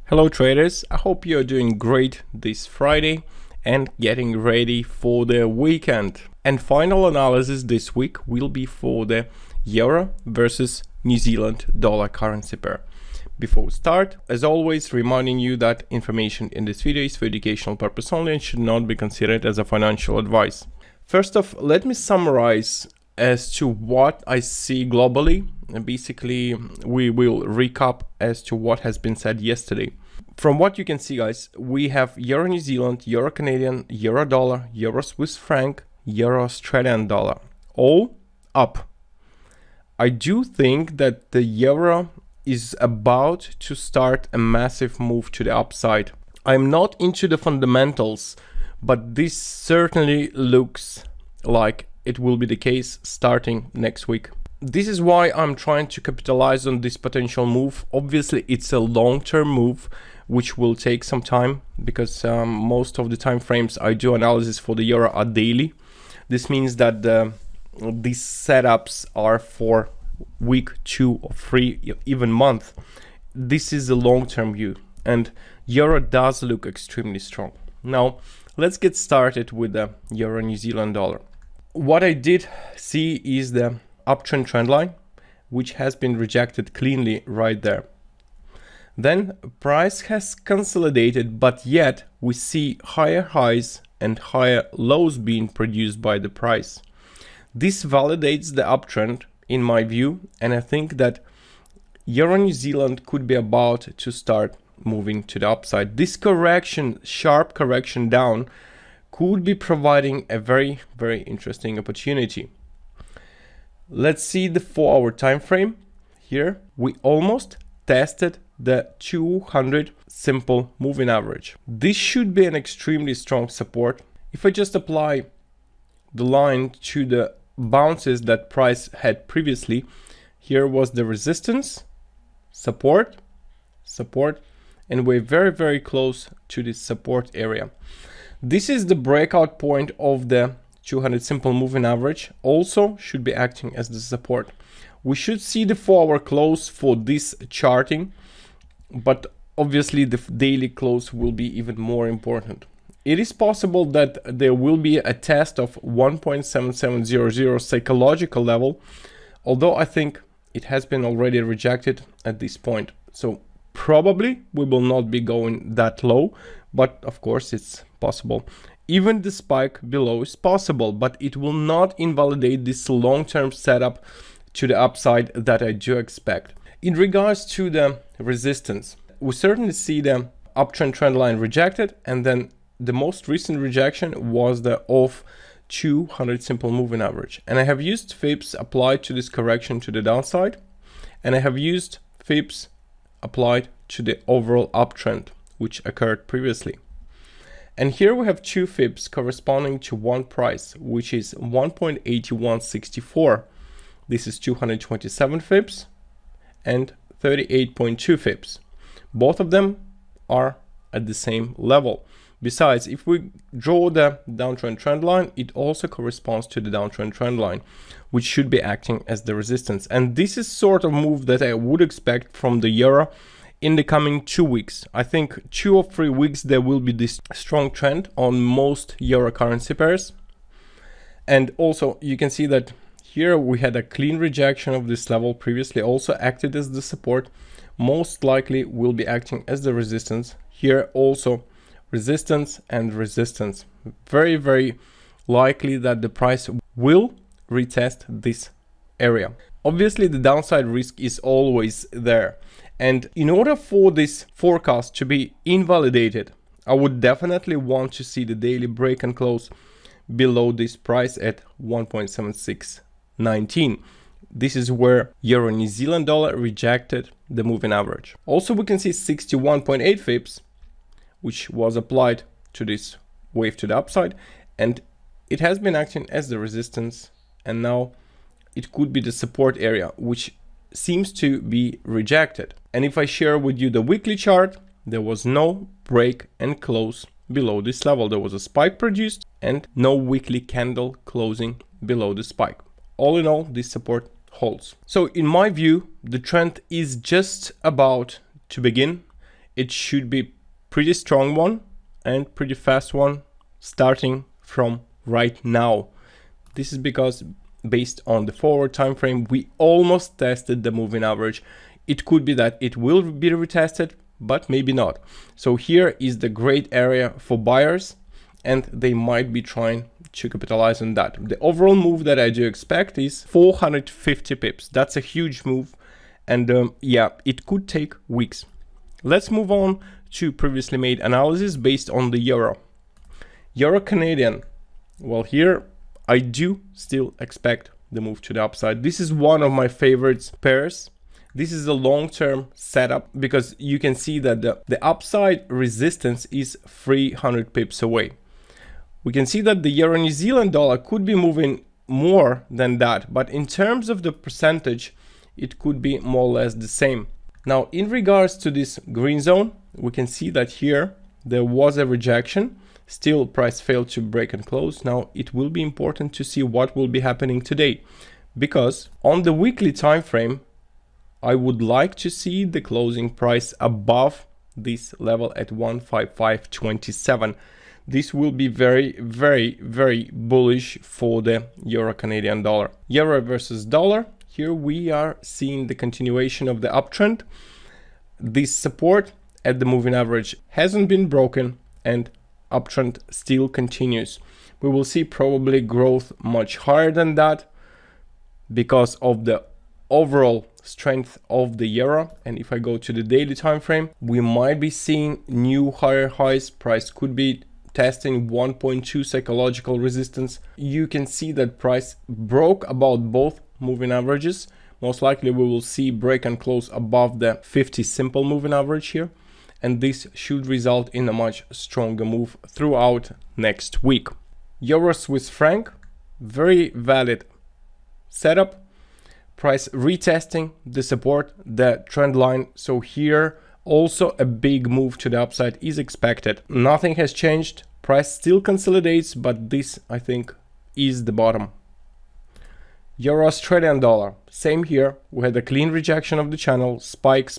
Hello traders, I hope you're doing great this Friday and getting ready for the weekend. And final analysis this week will be for the Euro versus New Zealand dollar currency pair. Before we start, as always, reminding you that information in this video is for educational purpose only and should not be considered as a financial advice. First off, let me summarize as to what I see globally. And basically, we will recap as to what has been said yesterday. From what you can see, guys, we have Euro New Zealand, Euro Canadian, Euro dollar, Euro Swiss franc, Euro Australian dollar, all up. I do think that the Euro is about to start a massive move to the upside. I'm not into the fundamentals, but this certainly looks like it will be the case starting next week. This is why I'm trying to capitalize on this potential move. Obviously, it's a long-term move, which will take some time because most of the time frames I do analysis for the Euro are daily. This means that these setups are for week, 2 or 3, even month. This is a long-term view, and Euro does look extremely strong. Now, let's get started with the Euro New Zealand dollar. What I did see is the uptrend trend line, which has been rejected cleanly right there. Then price has consolidated, but yet we see higher highs and higher lows being produced by the price. This validates the uptrend in my view, and I think that Euro New Zealand could be about to start moving to the upside. This correction, sharp correction down, could be providing a very, very interesting opportunity. Let's see the 4-hour time frame. Here we almost tested the 200 simple moving average. This should be an extremely strong support. If I just apply the line to the bounces that price had previously, here was the resistance, support, and we're very, very close to this support area. This is the breakout point of the 200 simple moving average, also should be acting as the support. We should see the 4-hour close for this charting, but obviously the daily close will be even more important. It is possible that there will be a test of 1.7700 psychological level, although I think it has been already rejected at this point. So probably we will not be going that low, but of course it's possible. Even the spike below is possible, but it will not invalidate this long-term setup to the upside that I do expect. In regards to the resistance, we certainly see the uptrend trend line rejected, and then the most recent rejection was the of 200 simple moving average. And I have used fibs applied to this correction to the downside, and I have used fibs applied to the overall uptrend which occurred previously. And here we have two fibs corresponding to one price, which is 1.8164. This is 227 fibs and 38.2 fibs. Both of them are at the same level. Besides, if we draw the downtrend trend line, it also corresponds to the downtrend trend line, which should be acting as the resistance. And this is sort of move that I would expect from the Euro in the coming 2 weeks. I think 2 or 3 weeks there will be this strong trend on most Euro currency pairs. And also you can see that here we had a clean rejection of this level previously, also acted as the support, most likely will be acting as the resistance. Here also resistance and resistance. Very, very likely that the price will retest this area. Obviously the downside risk is always there. And in order for this forecast to be invalidated, I would definitely want to see the daily break and close below this price at 1.7619. This is where Euro New Zealand dollar rejected the moving average. Also, we can see 61.8 fibs, which was applied to this wave to the upside, and it has been acting as the resistance, and now it could be the support area, which seems to be rejected. And if I share with you the weekly chart, there was no break and close below this level. There was a spike produced and no weekly candle closing below the spike. All in all, this support holds. So in my view, the trend is just about to begin. it should be pretty strong one and pretty fast one starting from right now. This is because based on the forward time frame, we almost tested the moving average. It could be that it will be retested, but maybe not. So here is the great area for buyers, and they might be trying to capitalize on that. The overall move that I do expect is 450 pips. That's a huge move, and yeah, it could take weeks. Let's move on to previously made analysis based on the euro. Euro Canadian. Well, here I do still expect the move to the upside. This is one of my favorite pairs. This is a long-term setup because you can see that the upside resistance is 300 pips away. We can see that the Euro New Zealand dollar could be moving more than that, but in terms of the percentage, it could be more or less the same. Now, in regards to this green zone, we can see that here there was a rejection. Still, price failed to break and close. Now, it will be important to see what will be happening today, because on the weekly time frame, I would like to see the closing price above this level at 155.27. This will be very, very, very bullish for the Euro Canadian dollar. Euro versus dollar. Here we are seeing the continuation of the uptrend. This support at the moving average hasn't been broken and uptrend still continues. We will see probably growth much higher than that because of the overall strength of the euro. And if I go to the daily time frame, we might be seeing new higher highs. Price could be testing 1.2 psychological resistance. You can see that price broke about both moving averages. Most likely we will see break and close above the 50 simple moving average here, and this should result in a much stronger move throughout next week. Euro Swiss franc, very valid setup. Price retesting the support, the trend line. So here also a big move to the upside is expected. Nothing has changed. Price still consolidates, but this I think is the bottom. Euro Australian dollar, same here. We had a clean rejection of the channel, spike,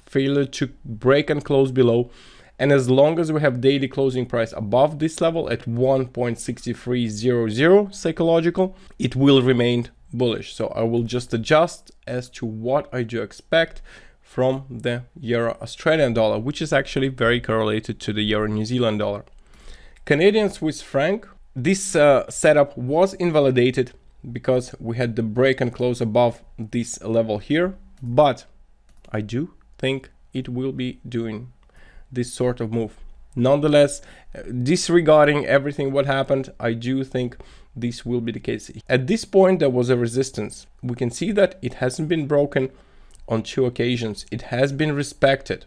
failure to break and close below. And as long as we have daily closing price above this level at 1.6300 psychological, it will remain bullish. So I will just adjust as to what I do expect from the Euro Australian dollar, which is actually very correlated to the Euro New Zealand dollar. Canadian Swiss franc, this setup was invalidated because we had the break and close above this level here, but I do think it will be doing this sort of move. Nonetheless, disregarding everything what happened, I do think this will be the case. At this point, there was a resistance. We can see that it hasn't been broken on 2 occasions. It has been respected.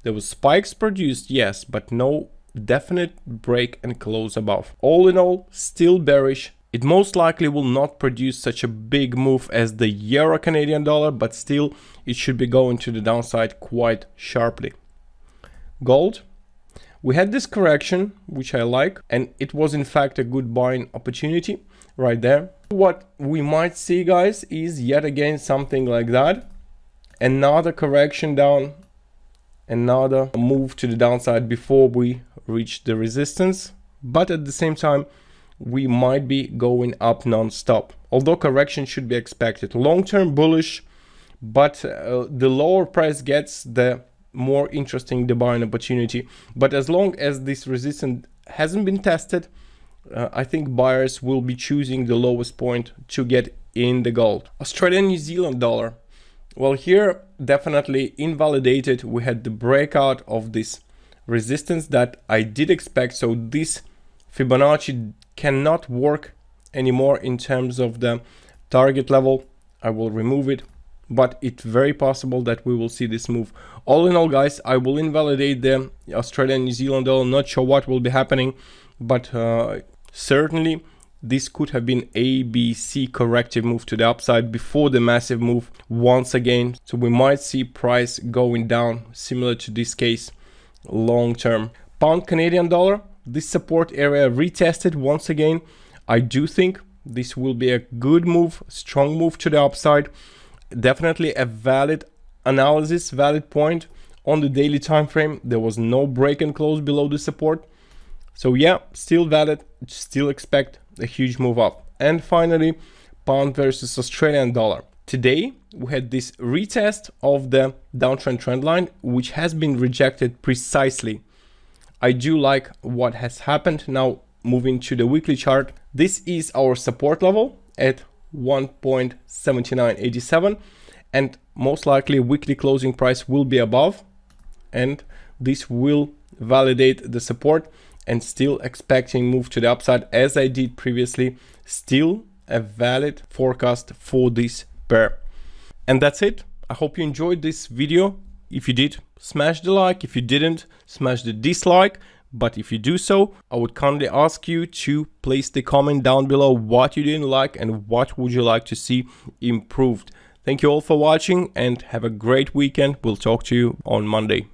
There was spikes produced, yes, but no definite break and close above. All in all, still bearish. It most likely will not produce such a big move as the Euro Canadian dollar, but still it should be going to the downside quite sharply. Gold. We had this correction, which I like, and it was in fact a good buying opportunity right there. What we might see, guys, is yet again something like that. Another correction down, another move to the downside before we reach the resistance. But at the same time, we might be going up non-stop. Although correction should be expected. Long-term bullish, but the lower price gets, the more interesting the buying opportunity. But as long as this resistance hasn't been tested, I think buyers will be choosing the lowest point to get in the gold. Australian New Zealand dollar. Well, here definitely invalidated. We had the breakout of this resistance that I did expect. So this Fibonacci cannot work anymore in terms of the target level. I will remove it, but it's very possible that we will see this move. All in all, guys, I will invalidate the Australian New Zealand dollar. Not sure what will be happening, but certainly this could have been ABC corrective move to the upside before the massive move once again. So we might see price going down, similar to this case, long term. Pound Canadian dollar, this support area retested once again. I do think this will be a good move, strong move to the upside. Definitely a valid analysis, valid point On the daily time frame, there was no break and close below the support. So yeah, still valid, still expect a huge move up. And finally, pound versus Australian dollar. Today, we had this retest of the downtrend trend line, which has been rejected precisely. I do like what has happened. Now, moving to the weekly chart, this is our support level at 1.7987, and most likely weekly closing price will be above, and this will validate the support, and still expecting move to the upside as I did previously. Still a valid forecast for this pair. And that's it. I hope you enjoyed this video. If you did, smash the like. If you didn't, smash the dislike. But if you do so, I would kindly ask you to place the comment down below what you didn't like and what would you like to see improved. Thank you all for watching and have a great weekend. We'll talk to you on Monday.